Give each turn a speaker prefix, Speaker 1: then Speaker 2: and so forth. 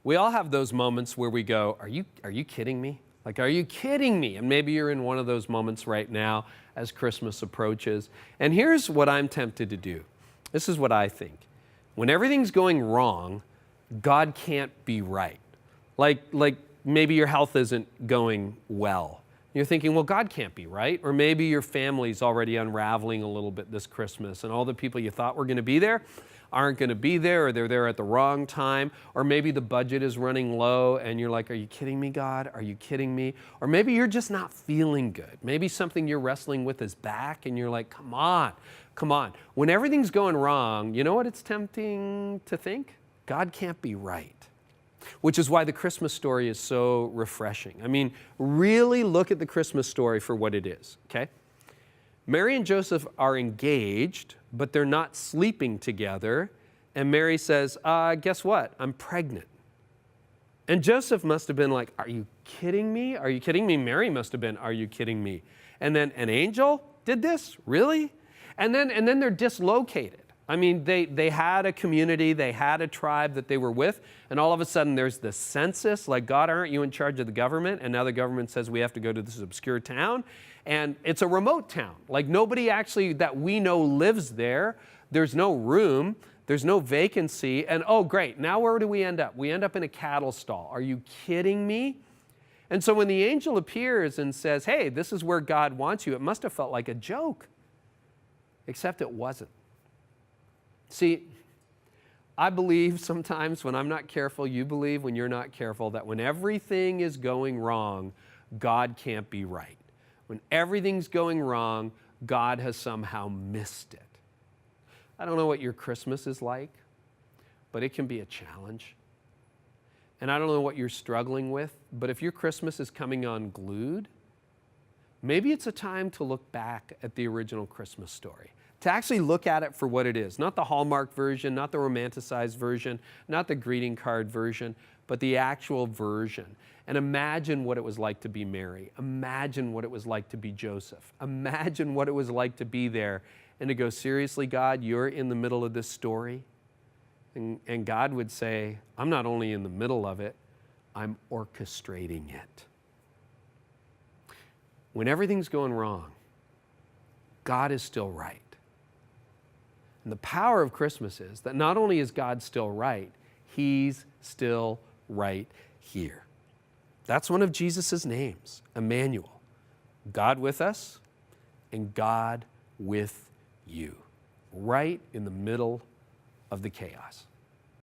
Speaker 1: We all have those moments where we go, are you kidding me? Like, are you kidding me? And maybe you're in one of those moments right now as Christmas approaches. And here's what I'm tempted to do. This is what I think. When everything's going wrong, God can't be right. Like maybe your health isn't going well. You're thinking, well, God can't be right. Or maybe your family's already unraveling a little bit this Christmas and all the people you thought were going to be there aren't going to be there, or they're there at the wrong time. Or maybe the budget is running low and you're like, are you kidding me, God? Are you kidding me? Or maybe you're just not feeling good. Maybe something you're wrestling with is back and you're like, come on. When everything's going wrong, you know what it's tempting to think? God can't be right. Which is why the Christmas story is so refreshing. I mean, really look at the Christmas story for what it is, okay? Mary and Joseph are engaged, but they're not sleeping together. And Mary says, guess what? I'm pregnant. And Joseph must have been like, are you kidding me? Are you kidding me? Mary must have been, are you kidding me? And then an angel did this? Really? And then they're dislocated. I mean, they had a community, they had a tribe that they were with, and all of a sudden there's the census, like, God, aren't you in charge of the government? And now the government says we have to go to this obscure town, and it's a remote town. Like, nobody actually that we know lives there. There's no room, there's no vacancy, and oh, great, now where do we end up? We end up in a cattle stall. Are you kidding me? And so when the angel appears and says, hey, this is where God wants you, it must have felt like a joke, except it wasn't. See, I believe sometimes when I'm not careful, you believe when you're not careful, that when everything is going wrong, God can't be right. When everything's going wrong, God has somehow missed it. I don't know what your Christmas is like, but it can be a challenge. And I don't know what you're struggling with, but if your Christmas is coming unglued, maybe it's a time to look back at the original Christmas story. To actually look at it for what it is. Not the Hallmark version, not the romanticized version, not the greeting card version, but the actual version. And imagine what it was like to be Mary. Imagine what it was like to be Joseph. Imagine what it was like to be there and to go, seriously, God, you're in the middle of this story? And God would say, I'm not only in the middle of it, I'm orchestrating it. When everything's going wrong, God is still right. And the power of Christmas is that not only is God still right, He's still right here. That's one of Jesus' names, Emmanuel. God with us and God with you, right in the middle of the chaos.